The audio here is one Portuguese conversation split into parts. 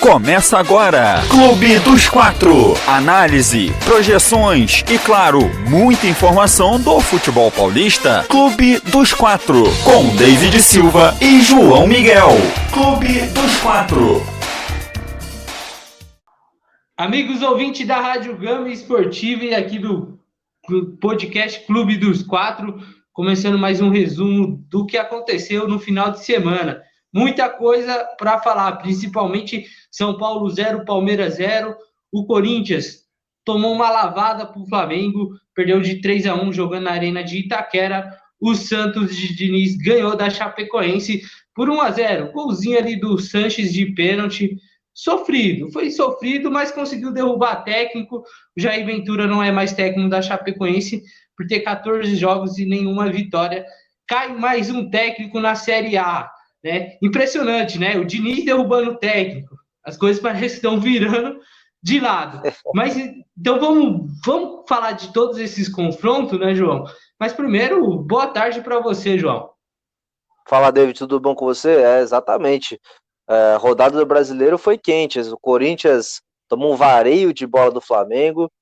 Começa agora, Clube dos Quatro. Análise, projeções e, claro, muita informação do futebol paulista. Clube dos Quatro, com David Silva e João Miguel. Clube dos Quatro. Amigos ouvintes da Rádio Gama Esportiva e aqui do podcast Clube dos Quatro, começando mais um resumo do que aconteceu no final de semana. Muita coisa para falar, principalmente São Paulo 0, Palmeiras 0. O Corinthians tomou uma lavada para o Flamengo, perdeu de 3-1 jogando na Arena de Itaquera. O Santos de Diniz ganhou da Chapecoense por 1-0. Golzinho ali do Sanches de pênalti. Foi sofrido, mas conseguiu derrubar técnico. O Jair Ventura não é mais técnico da Chapecoense por ter 14 jogos e nenhuma vitória. Cai mais um técnico na Série A. Né? Impressionante, né? O Diniz derrubando o técnico. As coisas parecem que estão virando de lado. Mas então vamos falar de todos esses confrontos, né, João? Mas primeiro, boa tarde para você, João. Fala, David, tudo bom com você? Exatamente. A rodada do Brasileiro foi quente. O Corinthians tomou um vareio de bola do Flamengo.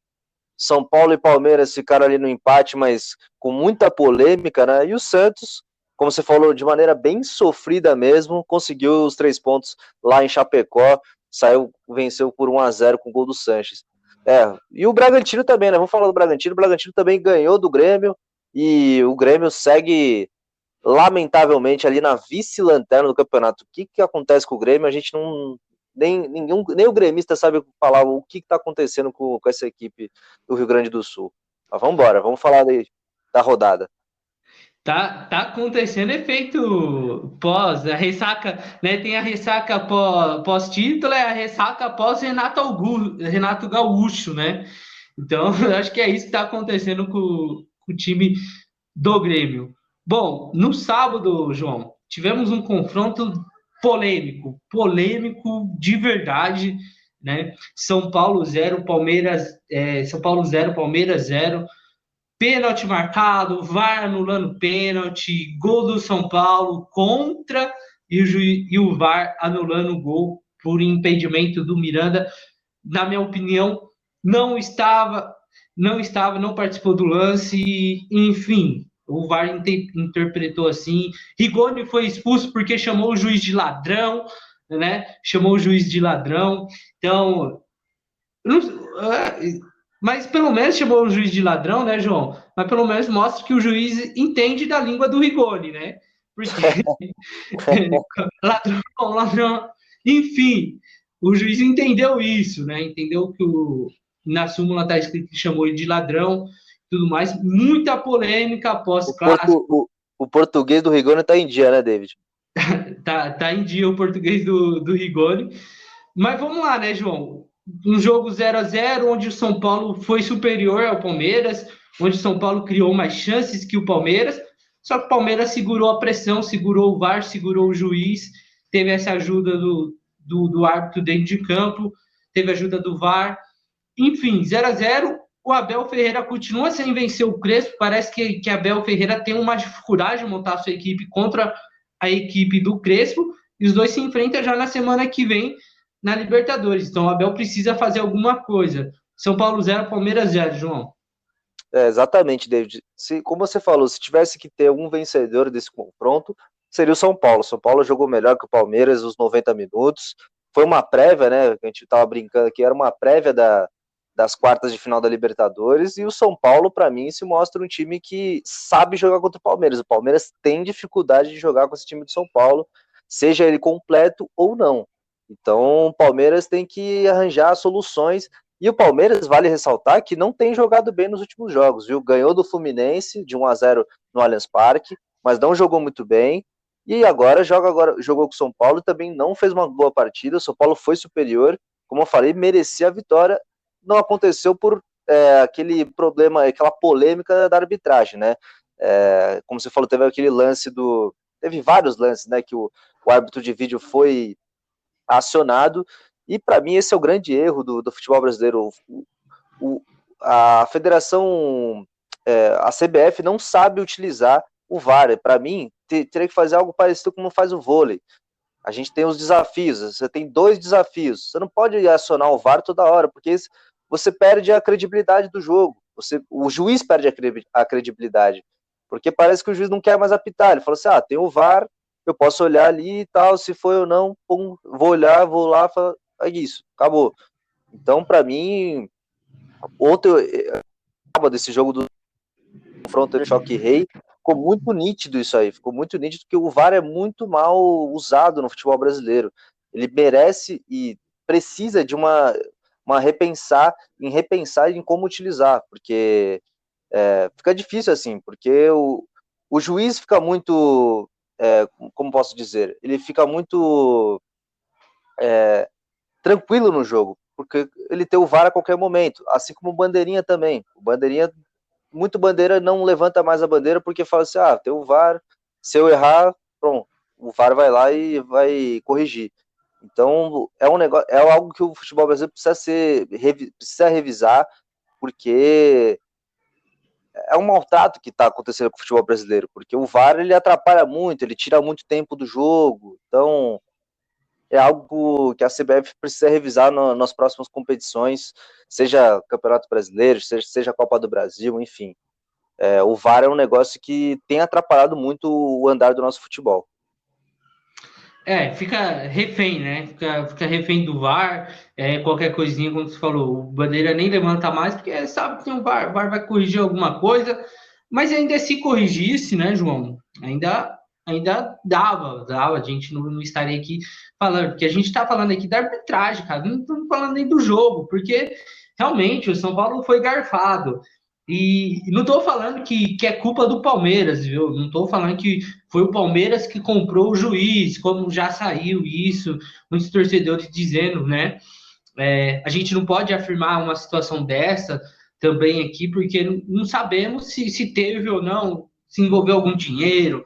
São Paulo e Palmeiras ficaram ali no empate, mas com muita polêmica, né? E o Santos, como você falou, de maneira bem sofrida mesmo, conseguiu os 3 pontos lá em Chapecó, venceu por 1-0 com o gol do Sanches. E o Bragantino também, né? Vamos falar do Bragantino. O Bragantino também ganhou do Grêmio e o Grêmio segue, lamentavelmente, ali na vice-lanterna do campeonato. O que acontece com o Grêmio? A gente não... Nem o gremista sabe falar o que está acontecendo com essa equipe do Rio Grande do Sul. Mas vamos embora, vamos falar da rodada. Tá acontecendo efeito pós, a ressaca, né? Tem a ressaca pós-título, a ressaca pós Renato Gaúcho, né? Então, eu acho que é isso que está acontecendo com o time do Grêmio. Bom, no sábado, João, tivemos um confronto polêmico de verdade, né? São Paulo 0, Palmeiras 0. Pênalti marcado, VAR anulando pênalti, gol do São Paulo contra e o VAR anulando o gol por impedimento do Miranda. Na minha opinião, não participou do lance, enfim, o VAR interpretou assim. Rigoni foi expulso porque chamou o juiz de ladrão, né? Então, mas pelo menos chamou o juiz de ladrão, né, João? Mas pelo menos mostra que o juiz entende da língua do Rigoni, né? Porque ladrão. Enfim, o juiz entendeu isso, né? Entendeu que na súmula está escrito que chamou ele de ladrão e tudo mais. Muita polêmica pós-clássico. O português do Rigoni está em dia, né, David? tá em dia o português do Rigoni. Mas vamos lá, né, João? Um jogo 0-0, onde o São Paulo foi superior ao Palmeiras, onde o São Paulo criou mais chances que o Palmeiras, só que o Palmeiras segurou a pressão, segurou o VAR, segurou o juiz, teve essa ajuda do árbitro dentro de campo, teve ajuda do VAR, enfim, 0-0. O Abel Ferreira continua sem vencer o Crespo, parece que Abel Ferreira tem uma dificuldade de montar a sua equipe contra a equipe do Crespo, e os dois se enfrentam já na semana que vem, na Libertadores. Então o Abel precisa fazer alguma coisa. São Paulo 0, Palmeiras 0, João. Exatamente, David. Como você falou, se tivesse que ter um vencedor desse confronto, seria o São Paulo. São Paulo jogou melhor que o Palmeiras os 90 minutos. Foi uma prévia, né? A gente estava brincando aqui, era uma prévia das quartas de final da Libertadores. E o São Paulo, para mim, se mostra um time que sabe jogar contra o Palmeiras. O Palmeiras tem dificuldade de jogar com esse time do São Paulo, seja ele completo ou não. Então, o Palmeiras tem que arranjar soluções. E o Palmeiras, vale ressaltar, que não tem jogado bem nos últimos jogos, viu? Ganhou do Fluminense de 1-0 no Allianz Parque, mas não jogou muito bem. E jogou com o São Paulo e também não fez uma boa partida. O São Paulo foi superior, como eu falei, merecia a vitória. Não aconteceu por aquele problema, aquela polêmica da arbitragem, né? Como você falou, teve aquele lance Teve vários lances, né? Que o árbitro de vídeo foi acionado, e para mim esse é o grande erro do futebol brasileiro. A federação, a CBF não sabe utilizar o VAR. Para mim, teria que fazer algo parecido como faz o vôlei. A gente tem os desafios, você tem 2 desafios. Você não pode acionar o VAR toda hora, porque você perde a credibilidade do jogo. O juiz perde a credibilidade, porque parece que o juiz não quer mais apitar. Ele fala assim, tem o VAR, eu posso olhar ali e tal, se foi ou não, pum, vou olhar, vou lá, é isso, acabou. Então, para mim, ontem, desse jogo do confronto de Choque Rei, ficou muito nítido isso aí, ficou muito nítido que o VAR é muito mal usado no futebol brasileiro. Ele merece e precisa de uma repensar em como utilizar, porque fica difícil assim, porque o juiz fica muito, como posso dizer, ele fica muito tranquilo no jogo, porque ele tem o VAR a qualquer momento, assim como o Bandeirinha também. O Bandeirinha, muito bandeira não levanta mais a bandeira porque fala assim, tem o VAR, se eu errar, pronto, o VAR vai lá e vai corrigir. Então, é um negócio, é algo que o futebol brasileiro precisa revisar, porque é um maltrato que está acontecendo com o futebol brasileiro, porque o VAR ele atrapalha muito, ele tira muito tempo do jogo, então é algo que a CBF precisa revisar nas próximas competições, seja Campeonato Brasileiro, seja a Copa do Brasil, enfim. O VAR é um negócio que tem atrapalhado muito o andar do nosso futebol. Fica refém, né? Fica refém do VAR, qualquer coisinha, como você falou, o Bandeira nem levanta mais, porque sabe que tem o VAR vai corrigir alguma coisa, mas ainda se corrigisse, né, João? Ainda dava, a gente não estaria aqui falando, porque a gente está falando aqui da arbitragem, cara, não estamos falando nem do jogo, porque realmente o São Paulo foi garfado. E não estou falando que é culpa do Palmeiras, viu? Não estou falando que foi o Palmeiras que comprou o juiz, como já saiu isso, muitos torcedores dizendo, né? A gente não pode afirmar uma situação dessa também aqui, porque não sabemos se teve ou não, se envolveu algum dinheiro,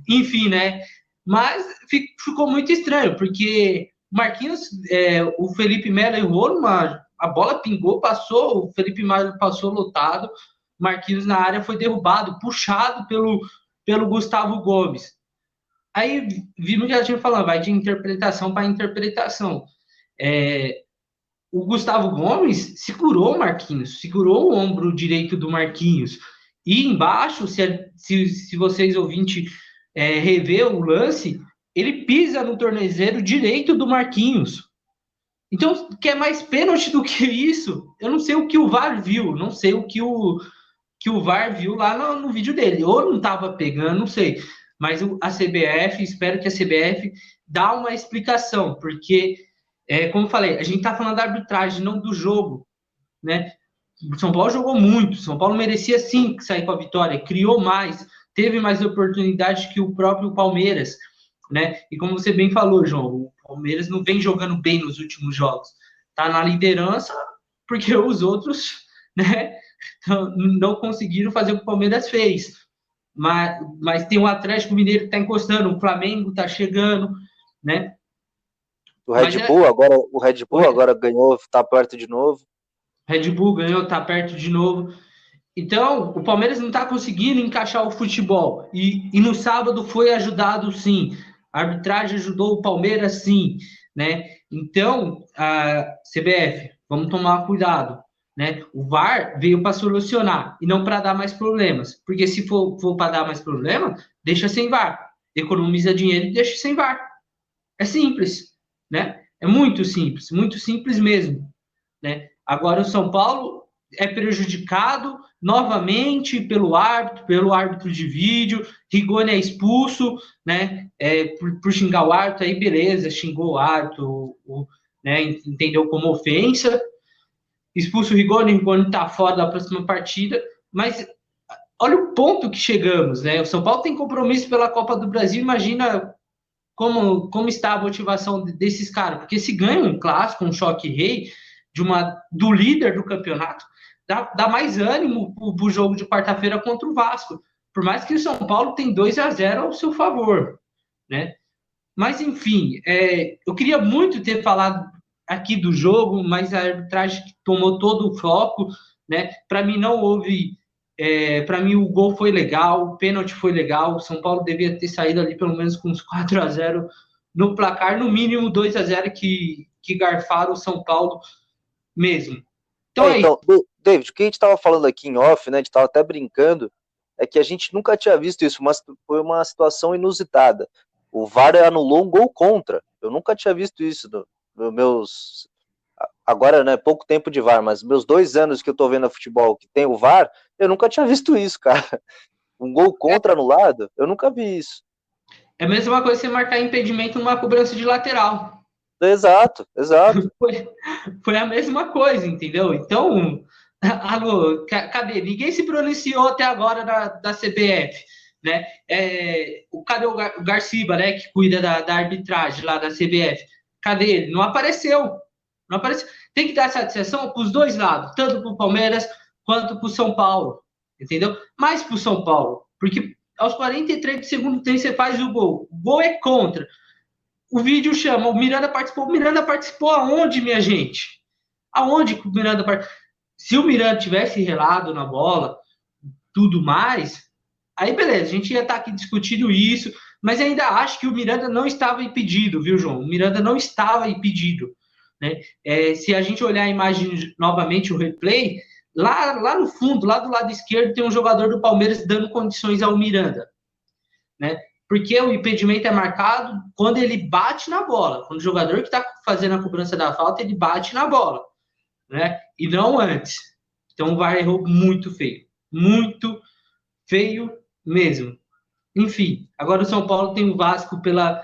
enfim, né? Mas ficou muito estranho, porque Marquinhos, o Felipe Melo errou a bola pingou, passou, o Felipe Melo passou lotado, Marquinhos na área foi derrubado, puxado pelo Gustavo Gomes. Aí vimos que a gente falando, vai de interpretação para interpretação. O Gustavo Gomes segurou o Marquinhos, segurou o ombro direito do Marquinhos. E embaixo, se vocês ouvintes rever o lance, ele pisa no tornozelo direito do Marquinhos. Então, quer mais pênalti do que isso? Eu não sei o que o VAR viu, não sei o que o VAR viu lá no vídeo dele. Ou não estava pegando, não sei. Mas a CBF, espero que a CBF dá uma explicação, porque, como eu falei, a gente está falando da arbitragem, não do jogo, né? O São Paulo jogou muito, São Paulo merecia sim sair com a vitória, criou mais, teve mais oportunidades que o próprio Palmeiras, né? E como você bem falou, João, o Palmeiras não vem jogando bem nos últimos jogos. Tá na liderança porque os outros, né, não conseguiram fazer o que o Palmeiras fez. Mas tem o Atlético Mineiro que está encostando, o Flamengo está chegando, né? O Red Bull agora ganhou, está perto de novo. Red Bull ganhou, está perto de novo. Então, o Palmeiras não está conseguindo encaixar o futebol. E no sábado foi ajudado, sim. A arbitragem ajudou o Palmeiras, sim. Né? Então, a CBF, vamos tomar cuidado. Né? O VAR veio para solucionar e não para dar mais problemas. Porque se for para dar mais problemas, deixa sem VAR. Economiza dinheiro e deixa sem VAR. É simples. Né? É muito simples mesmo. Né? Agora, o São Paulo é prejudicado novamente pelo árbitro de vídeo. Rigoni é expulso, né? Por xingar o árbitro, aí beleza, xingou o árbitro, né? Entendeu como ofensa. Expulso o Rigoni está fora da próxima partida, mas olha o ponto que chegamos, né? O São Paulo tem compromisso pela Copa do Brasil, imagina como está a motivação desses caras, porque se ganha um clássico, um choque rei, do líder do campeonato, dá mais ânimo pro jogo de quarta-feira contra o Vasco. Por mais que o São Paulo tem 2-0 ao seu favor, né? Mas, enfim, eu queria muito ter falado aqui do jogo, mas a arbitragem tomou todo o foco, né? Para mim não houve... para mim o gol foi legal, o pênalti foi legal, o São Paulo devia ter saído ali pelo menos com uns 4-0 no placar, no mínimo 2-0 que garfaram o São Paulo mesmo. Então Então, David, o que a gente estava falando aqui em off, né? A gente estava até brincando, é que a gente nunca tinha visto isso, mas foi uma situação inusitada. O VAR anulou um gol contra. Eu nunca tinha visto isso nos meus. Agora, né, pouco tempo de VAR, mas meus 2 anos que eu tô vendo futebol que tem o VAR, eu nunca tinha visto isso, cara. Um gol contra anulado, eu nunca vi isso. É a mesma coisa que você marcar impedimento numa cobrança de lateral. Exato. Foi a mesma coisa, entendeu? Então, alô, cadê? Ninguém se pronunciou até agora da CBF, né? Cadê o Garciba, né, que cuida da arbitragem lá da CBF? Cadê ele? Não apareceu. Não apareceu. Tem que dar satisfação para os dois lados, tanto para o Palmeiras quanto para o São Paulo, entendeu? Mais para o São Paulo, porque aos 43 do segundo tempo você faz o gol. O gol é contra. O vídeo chama, o Miranda participou. O Miranda participou aonde, minha gente? Aonde que o Miranda participou? Se o Miranda tivesse relado na bola, tudo mais, aí beleza, a gente ia estar aqui discutindo isso, mas ainda acho que o Miranda não estava impedido, viu, João? O Miranda não estava impedido, né? Se a gente olhar a imagem novamente, o replay, lá no fundo, lá do lado esquerdo, tem um jogador do Palmeiras dando condições ao Miranda, né? Porque o impedimento é marcado quando ele bate na bola. Quando o jogador que está fazendo a cobrança da falta, ele bate na bola, né? E não antes. Então o VAR errou muito feio mesmo. Enfim, agora o São Paulo tem o Vasco pela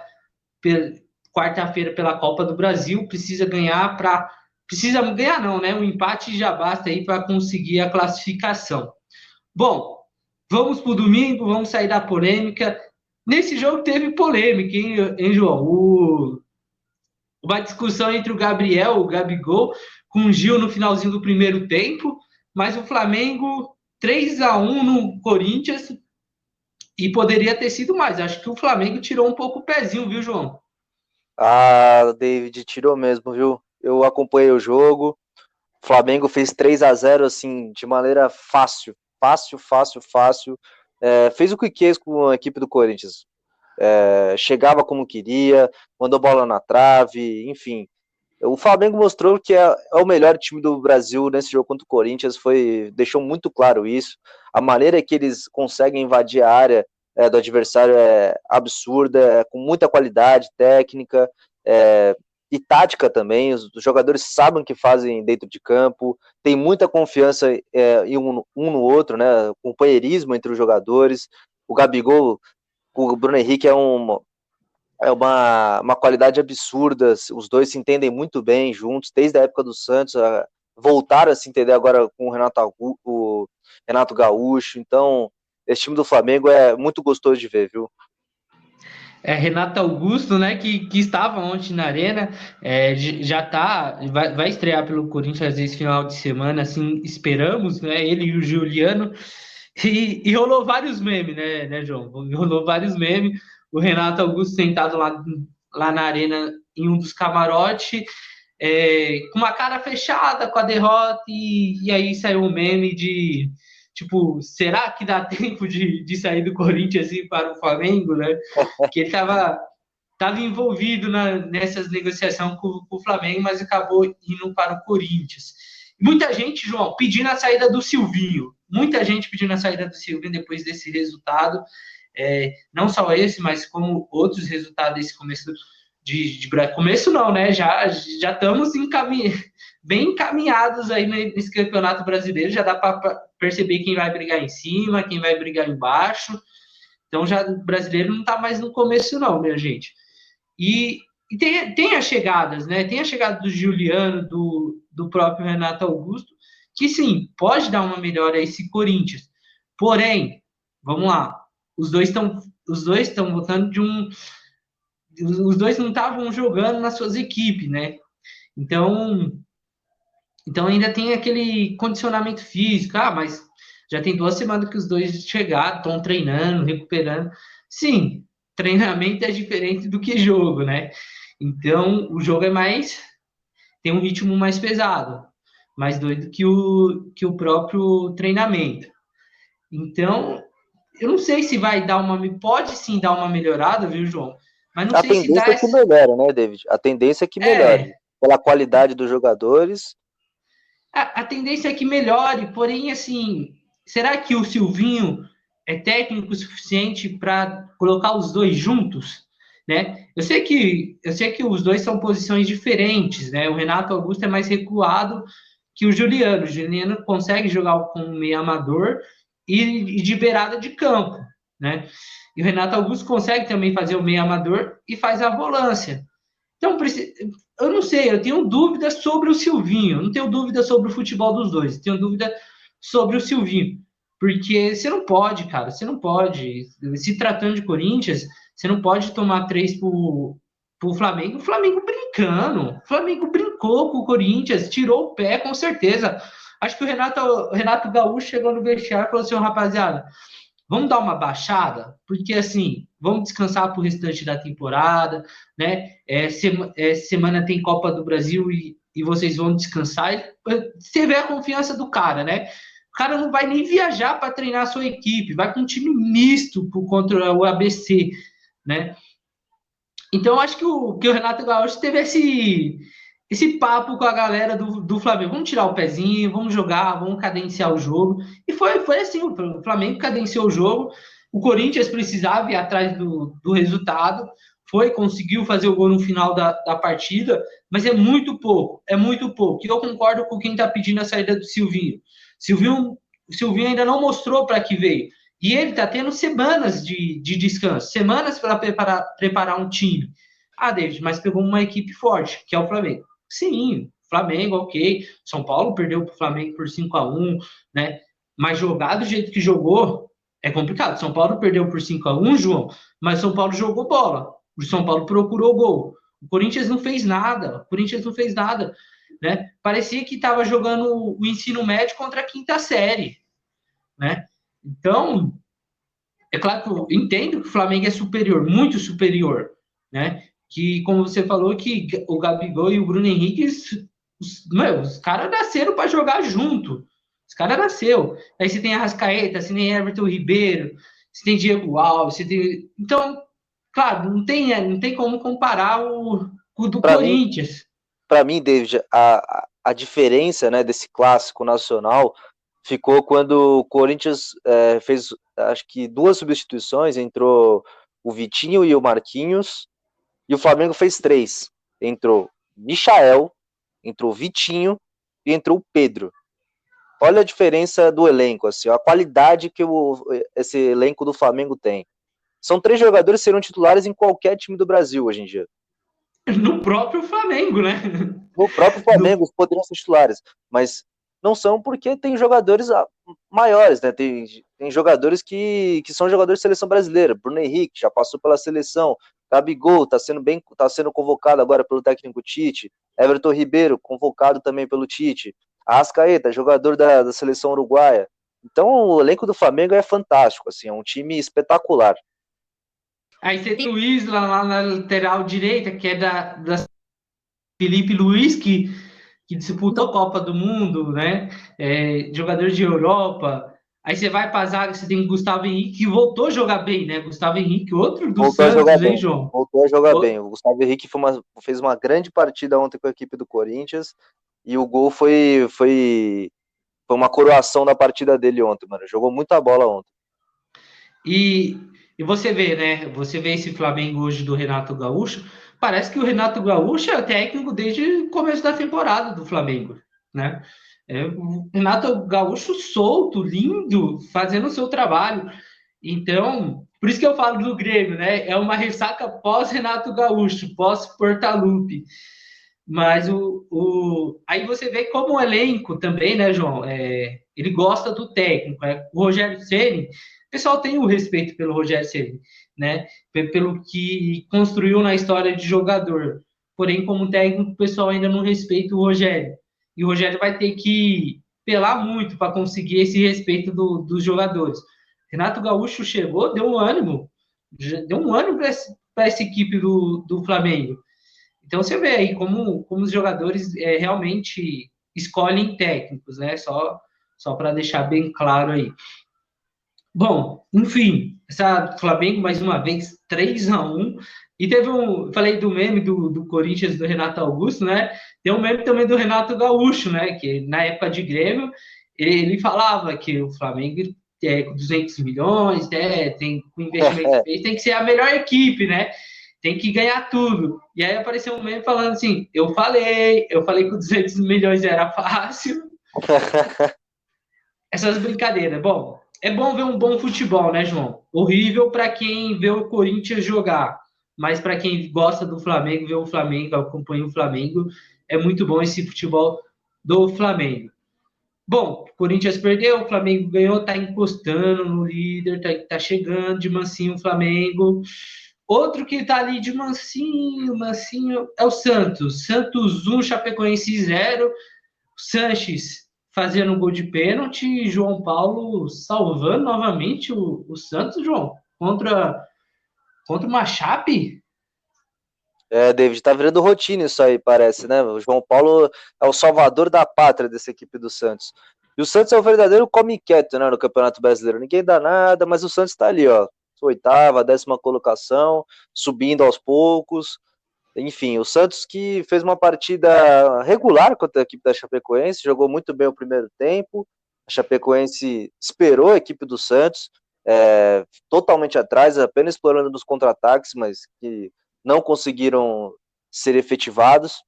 quarta-feira pela Copa do Brasil, precisa ganhar não, né? O empate já basta aí para conseguir a classificação. Bom, vamos para o domingo, vamos sair da polêmica. Nesse jogo teve polêmica, hein, João? Uma discussão entre o Gabigol, com o Gil no finalzinho do primeiro tempo, mas o Flamengo 3-1 no Corinthians e poderia ter sido mais. Acho que o Flamengo tirou um pouco o pezinho, viu, João? David, tirou mesmo, viu? Eu acompanhei o jogo. O Flamengo fez 3-0 assim, de maneira fácil. Fez o que quis com a equipe do Corinthians. Chegava como queria, mandou bola na trave, enfim. O Flamengo mostrou que é o melhor time do Brasil nesse jogo contra o Corinthians, deixou muito claro isso. A maneira que eles conseguem invadir a área do adversário é absurda, com muita qualidade técnica e tática também. Os jogadores sabem o que fazem dentro de campo, tem muita confiança em um no outro, né? Companheirismo entre os jogadores. O Gabigol, o Bruno Henrique é uma qualidade absurda, os dois se entendem muito bem juntos, desde a época do Santos, voltaram a se entender agora com o Renato Gaúcho, então esse time do Flamengo é muito gostoso de ver, viu? Renato Augusto, né, que estava ontem na Arena, vai estrear pelo Corinthians esse final de semana, assim, esperamos, né, ele e o Juliano, e rolou vários memes, né, João? Rolou vários memes, o Renato Augusto sentado lá na Arena em um dos camarotes, com uma cara fechada com a derrota, e aí saiu um meme de, tipo, será que dá tempo de sair do Corinthians e ir para o Flamengo, né? Que ele estava envolvido nessas negociações com o Flamengo, mas acabou indo para o Corinthians. Muita gente, João, pedindo a saída do Silvinho. Muita gente pedindo a saída do Silvinho depois desse resultado. Não só esse, mas como outros resultados desse começo começo não, né? Já estamos bem encaminhados aí nesse campeonato brasileiro. Já dá para perceber quem vai brigar em cima, quem vai brigar embaixo. Então já o brasileiro não está mais no começo, não, minha gente. E tem as chegadas, né? Tem a chegada do Juliano, do próprio Renato Augusto, que sim, pode dar uma melhora a esse Corinthians. Porém, vamos lá, os dois estão voltando de um. Os dois não estavam jogando nas suas equipes, né? Então ainda tem aquele condicionamento físico. Mas já tem 2 semanas que os dois chegaram, estão treinando, recuperando. Sim, treinamento é diferente do que jogo, né? Então, o jogo tem um ritmo mais pesado, mais doido que o próprio treinamento. Então, eu não sei se vai pode sim dar uma melhorada, viu, João? Mas não A sei se dá tendência é que melhora, né, David? A tendência é que melhore. Pela qualidade dos jogadores. A tendência é que melhore, porém, assim, será que o Silvinho é técnico o suficiente para colocar os dois juntos? Né? Eu sei que os dois são posições diferentes, né? O Renato Augusto é mais recuado que o Juliano. O Juliano consegue jogar como meio amador e de beirada de campo, né? E o Renato Augusto consegue também fazer o meio amador e faz a volância. Então, eu não sei, eu tenho dúvidas sobre o Silvinho, eu não tenho dúvida sobre o futebol dos dois, eu tenho dúvida sobre o Silvinho, porque você não pode, cara, você não pode, se tratando de Corinthians, você não pode tomar 3 pro Flamengo, o Flamengo brincando, o Flamengo brincou com o Corinthians, tirou o pé com certeza. Acho que o Renato Gaúcho chegou no vestiário e falou assim, rapaziada, vamos dar uma baixada, porque assim, vamos descansar para o restante da temporada, né? Semana tem Copa do Brasil e vocês vão descansar. Você vê a confiança do cara, né? O cara não vai nem viajar para treinar a sua equipe, vai com um time misto contra o ABC, né? Então, eu acho que o Renato Gaúcho teve esse papo com a galera do Flamengo. Vamos tirar o pezinho, vamos jogar, vamos cadenciar o jogo. E foi assim: o Flamengo cadenciou o jogo. O Corinthians precisava ir atrás do resultado. Conseguiu fazer o gol no final da partida, mas é muito pouco, é muito pouco. E eu concordo com quem está pedindo a saída do Silvinho. O Silvinho ainda não mostrou para que veio. E ele está tendo semanas de descanso, semanas para preparar um time. Ah, David, mas pegou uma equipe forte, que é o Flamengo. Sim, Flamengo, ok. São Paulo perdeu para o Flamengo por 5-1, né? Mas jogar do jeito que jogou é complicado. São Paulo perdeu por 5-1, João, mas São Paulo jogou bola. O São Paulo procurou gol. O Corinthians não fez nada. O Corinthians não fez nada. Né? Parecia que estava jogando o ensino médio contra a quinta série. Né? Então, é claro que eu entendo que o Flamengo é superior, muito superior, né? Que, como você falou, que o Gabigol e o Bruno Henrique, os caras nasceram para jogar junto. Os caras nasceram. Aí você tem Arrascaeta, você tem Everton Ribeiro, você tem Diego Alves, você tem... Então, claro, não tem como comparar o do Para mim, Corinthians. para mim, David, a diferença, né, desse clássico nacional ficou quando o Corinthians fez, acho que 2 substituições, entrou o Vitinho e o Marquinhos, e o Flamengo fez 3. Entrou Michael, entrou Vitinho e entrou o Pedro. Olha a diferença do elenco, assim, a qualidade que esse elenco do Flamengo tem. São 3 jogadores que serão titulares em qualquer time do Brasil hoje em dia. No próprio Flamengo, né? No próprio Flamengo, eles poderiam ser titulares, mas não são porque tem jogadores maiores, né? Tem jogadores que são jogadores de seleção brasileira. Bruno Henrique já passou pela seleção. Gabigol tá sendo convocado agora pelo técnico Tite. Everton Ribeiro, convocado também pelo Tite. Arrascaeta, jogador da seleção uruguaia. Então, o elenco do Flamengo é fantástico, assim, é um time espetacular. Aí você tem o Isla lá na lateral direita, que é da Felipe Luiz, que disputou a Copa do Mundo, né? Jogador de Europa. Aí você vai para a zaga, você tem o Gustavo Henrique, que voltou a jogar bem, né? Gustavo Henrique, outro do Voltou a jogar Santos, hein, bem. João? Voltou a jogar bem. O Gustavo Henrique fez uma grande partida ontem com a equipe do Corinthians e o gol foi uma coroação da partida dele ontem, mano. Jogou muita bola ontem. E você vê, né? Você vê esse Flamengo hoje do Renato Gaúcho. Parece que o Renato Gaúcho é técnico desde o começo da temporada do Flamengo, né? O Renato Gaúcho solto, lindo, fazendo o seu trabalho. Então, por isso que eu falo do Grêmio, né? É uma ressaca pós-Renato Gaúcho, pós-Portaluppi. Mas aí você vê como o elenco também, né, João? Ele gosta do técnico. O Rogério Ceni, o pessoal tem o respeito pelo Rogério Ceni, né? Pelo que construiu na história de jogador. Porém, como técnico, o pessoal ainda não respeita o Rogério. E o Rogério vai ter que pelar muito para conseguir esse respeito dos jogadores. Renato Gaúcho chegou, deu um ânimo para essa equipe do Flamengo. Então você vê aí como os jogadores realmente escolhem técnicos, né? Só para deixar bem claro aí. Bom, enfim, essa Flamengo mais uma vez 3-1. E teve falei do meme do Corinthians do Renato Augusto, né? Tem um meme também do Renato Gaúcho, né? Que na época de Grêmio ele falava que o Flamengo com 200 milhões, tem com o investimento que fez, tem que ser a melhor equipe, né? Tem que ganhar tudo. E aí apareceu um meme falando assim: eu falei que 200 milhões era fácil. Essas brincadeiras. Bom, é bom ver um bom futebol, né, João? Horrível para quem vê o Corinthians jogar, mas para quem gosta do Flamengo, vê o Flamengo, acompanha o Flamengo, é muito bom esse futebol do Flamengo. Bom, o Corinthians perdeu, o Flamengo ganhou, tá encostando no líder, tá chegando de mansinho o Flamengo. Outro que tá ali de mansinho, é o Santos. Santos 1, Chapecoense 0. Sanches fazendo um gol de pênalti e João Paulo salvando novamente o Santos, João, contra uma Chape. David, tá virando rotina isso aí, parece, né? O João Paulo é o salvador da pátria dessa equipe do Santos. E o Santos é o verdadeiro come quieto, né, no Campeonato Brasileiro. Ninguém dá nada, mas o Santos tá ali, ó. Oitava, 10ª colocação, subindo aos poucos. Enfim, o Santos que fez uma partida regular contra a equipe da Chapecoense, jogou muito bem o primeiro tempo. A Chapecoense esperou a equipe do Santos, totalmente atrás, apenas explorando dos contra-ataques, mas que não conseguiram ser efetivados.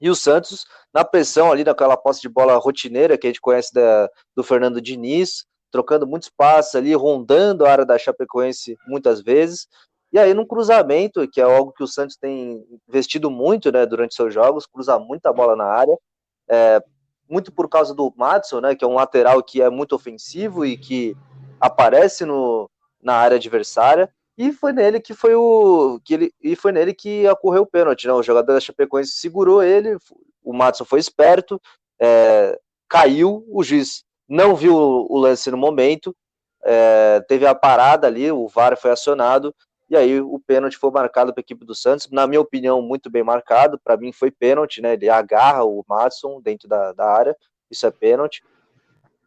E o Santos, na pressão ali, naquela posse de bola rotineira que a gente conhece do Fernando Diniz, trocando muitos passes ali, rondando a área da Chapecoense muitas vezes. E aí, num cruzamento, que é algo que o Santos tem investido muito, né, durante seus jogos, cruzar muita bola na área, muito por causa do Madison, né, que é um lateral que é muito ofensivo e que aparece na área adversária. E foi nele foi nele que ocorreu o pênalti, né? O jogador da Chapecoense segurou ele, o Madison foi esperto, caiu, o juiz não viu o lance no momento, teve a parada ali, o VAR foi acionado, e aí o pênalti foi marcado para a equipe do Santos, na minha opinião, muito bem marcado, para mim foi pênalti, né? Ele agarra o Madison dentro da área, isso é pênalti.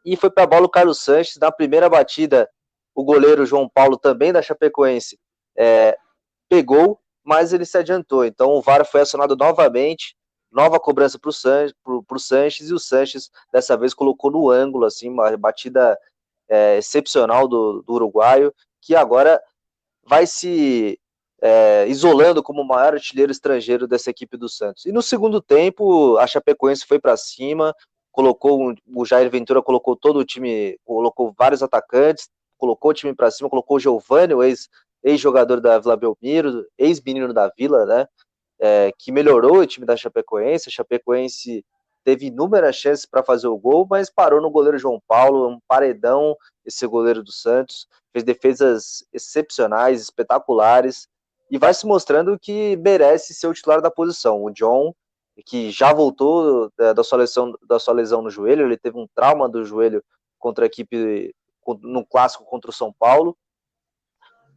E foi para a bola o Carlos Sanches, na primeira batida, o goleiro João Paulo, também da Chapecoense, pegou, mas ele se adiantou. Então o VAR foi acionado novamente, nova cobrança para o Sanches, e o Sanches dessa vez colocou no ângulo, assim, uma batida excepcional do uruguaio, que agora vai se isolando como o maior artilheiro estrangeiro dessa equipe do Santos. E no segundo tempo, a Chapecoense foi para cima, o Jair Ventura colocou todo o time, colocou vários atacantes, colocou o time para cima, colocou o Giovani, o ex-jogador da Vila Belmiro, ex-menino da Vila, né? Que melhorou o time da Chapecoense. A Chapecoense teve inúmeras chances para fazer o gol, mas parou no goleiro João Paulo, um paredão, esse goleiro do Santos, fez defesas excepcionais, espetaculares, e vai se mostrando que merece ser o titular da posição. O John, que já voltou da sua lesão no joelho, ele teve um trauma do joelho contra a equipe no clássico contra o São Paulo,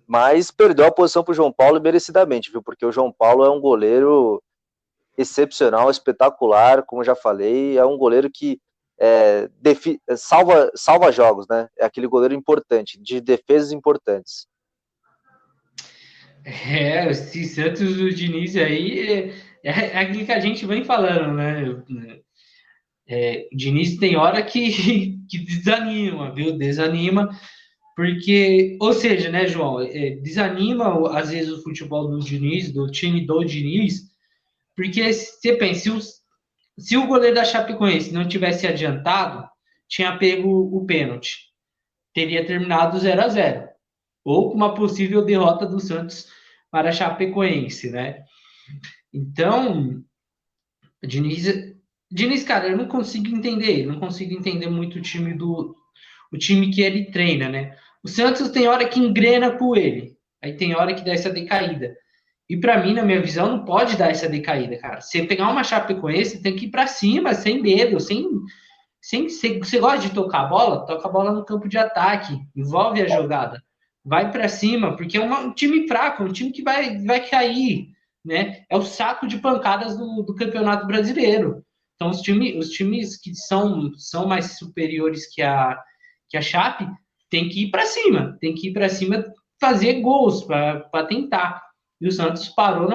mas perdeu a posição para o João Paulo merecidamente, viu? Porque o João Paulo é um goleiro excepcional, espetacular, como eu já falei, é um goleiro que salva jogos, né? É aquele goleiro importante, de defesas importantes. Esse Santos do Diniz aí é aquilo que a gente vem falando, né? O Diniz tem hora que desanima, viu? Desanima, porque, ou seja, né, João, desanima às vezes o futebol do Diniz, do time do Diniz, porque você pensa, se o goleiro da Chapecoense não tivesse adiantado, tinha pego o pênalti, teria terminado 0-0, ou com uma possível derrota do Santos para a Chapecoense, né? Então, Diniz, cara, eu não consigo entender muito o time que ele treina, né? O Santos tem hora que engrena com ele, aí tem hora que dá essa decaída. E para mim, na minha visão, não pode dar essa decaída, cara. Você pegar uma Chapecoense, tem que ir para cima, sem medo, você gosta de tocar a bola? Toca a bola no campo de ataque, envolve a jogada, vai para cima, porque é um time fraco, um time que vai cair, né? É o saco de pancadas do Campeonato Brasileiro. Então, os times que são mais superiores que a Chape tem que ir para cima, fazer gols para tentar. E o Santos parou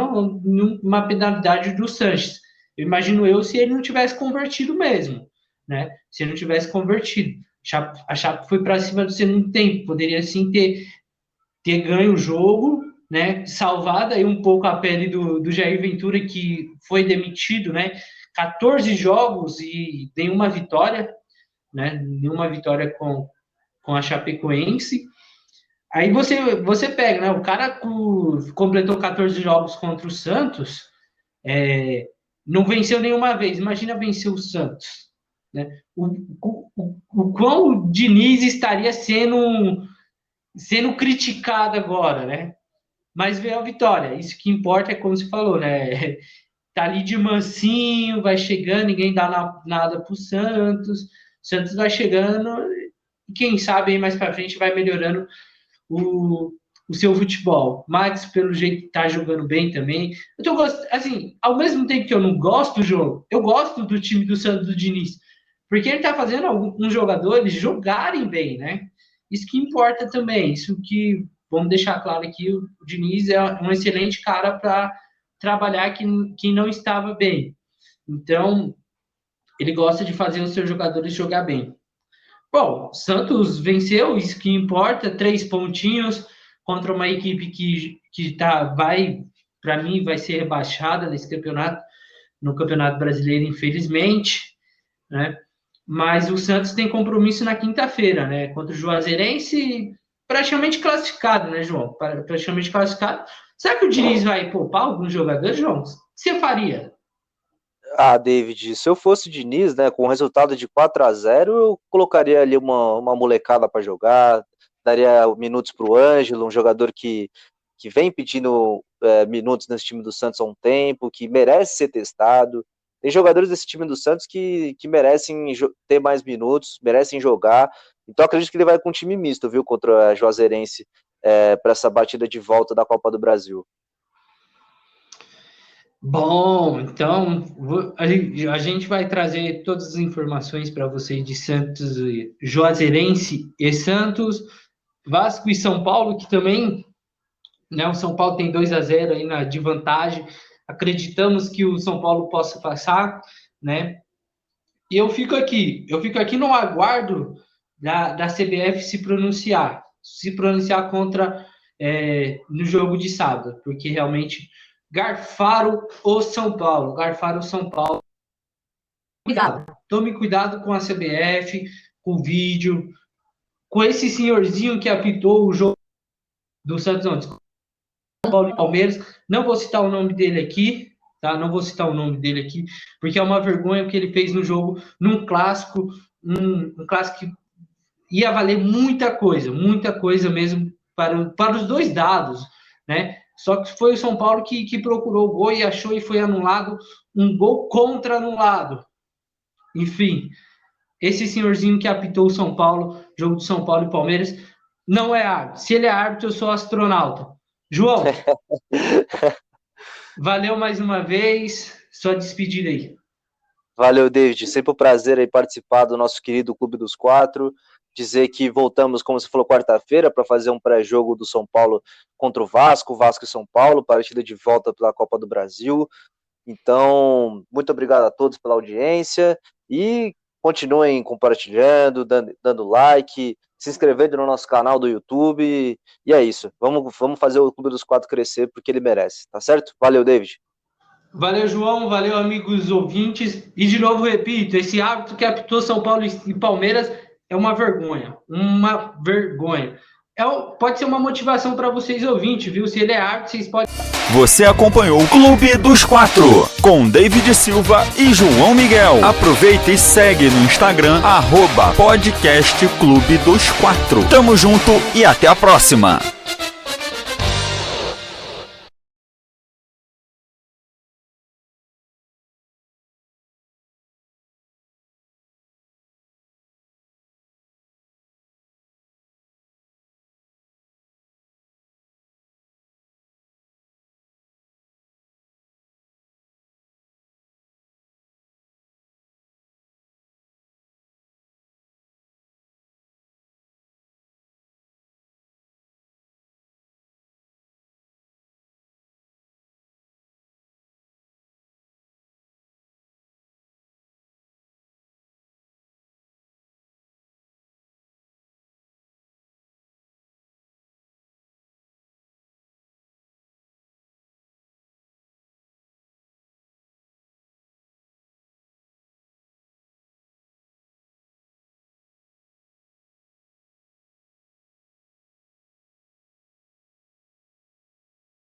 numa penalidade do Sanches. Eu imagino se ele não tivesse convertido mesmo, né? Se ele não tivesse convertido. A Chape foi para cima do segundo tempo, poderia sim ter ganho o jogo, né? Salvado aí um pouco a pele do Jair Ventura, que foi demitido, né? 14 jogos e nenhuma vitória, né? Nenhuma vitória com a Chapecoense. Aí você pega, né? O cara completou 14 jogos contra o Santos, não venceu nenhuma vez. Imagina vencer o Santos, né? O quão o Diniz estaria sendo criticado agora, né? Mas veio a vitória. Isso que importa, é como você falou, né? Tá ali de mansinho, vai chegando, ninguém dá nada pro Santos. O Santos vai chegando e quem sabe aí mais para frente vai melhorando o seu futebol. Max, pelo jeito, tá jogando bem também. Assim, ao mesmo tempo que eu não gosto do jogo, eu gosto do time do Santos do Diniz, porque ele tá fazendo alguns jogadores jogarem bem, né? Isso que importa também. Isso que, vamos deixar claro aqui, o Diniz é um excelente cara para trabalhar quem não estava bem. Então, ele gosta de fazer os seus jogadores jogar bem. Bom, Santos venceu, isso que importa, 3 pontinhos contra uma equipe que para mim, vai ser rebaixada nesse campeonato, no Campeonato Brasileiro, infelizmente, né? Mas o Santos tem compromisso na quinta-feira, né? Contra o Juazeirense, praticamente classificado, né, João? Praticamente classificado. Será que o Diniz vai poupar alguns jogadores, João? O que você faria? David, se eu fosse o Diniz, né, com o resultado de 4-0, eu colocaria ali uma molecada para jogar, daria minutos para o Ângelo, um jogador que vem pedindo minutos nesse time do Santos há um tempo, que merece ser testado. Tem jogadores desse time do Santos que merecem ter mais minutos, merecem jogar. Então acredito que ele vai com um time misto, viu, contra a Juazeirense, para essa batida de volta da Copa do Brasil. Bom, então a gente vai trazer todas as informações para vocês de Santos, Juazeirense e Santos, Vasco e São Paulo, que também, né, o São Paulo tem 2-0 aí de vantagem. Acreditamos que o São Paulo possa passar, né? E eu fico aqui no aguardo da CBF se pronunciar contra no jogo de sábado, porque realmente garfaram o São Paulo. Cuidado. Tome cuidado com a CBF, com o vídeo, com esse senhorzinho que apitou o jogo do Santos, não, desculpa, São Paulo e Palmeiras. Não vou citar o nome dele aqui, tá? Não vou citar o nome dele aqui, porque é uma vergonha o que ele fez no jogo, num clássico, um clássico que ia valer muita coisa mesmo para os dois dados, né? Só que foi o São Paulo que procurou o gol e achou e foi anulado, um gol contra-anulado. Enfim, esse senhorzinho que apitou o São Paulo, jogo do São Paulo e Palmeiras, não é árbitro. Se ele é árbitro, eu sou astronauta. João, valeu mais uma vez, só despedida aí. Valeu, David, sempre um prazer aí participar do nosso querido Clube dos Quatro. Dizer que voltamos, como você falou, quarta-feira para fazer um pré-jogo do São Paulo contra o Vasco e São Paulo, partida de volta pela Copa do Brasil. Então, muito obrigado a todos pela audiência e continuem compartilhando, dando like, se inscrevendo no nosso canal do YouTube. E é isso, vamos fazer o Clube dos Quatro crescer porque ele merece, tá certo? Valeu, David. Valeu, João, valeu, amigos ouvintes. E de novo, repito, esse árbitro que apitou São Paulo e Palmeiras é uma vergonha. Pode ser uma motivação para vocês ouvintes, viu? Se ele é árbitro, vocês podem... Você acompanhou o Clube dos Quatro, com David Silva e João Miguel. Aproveita e segue no Instagram, @podcastclubedosquatro. Tamo junto e até a próxima!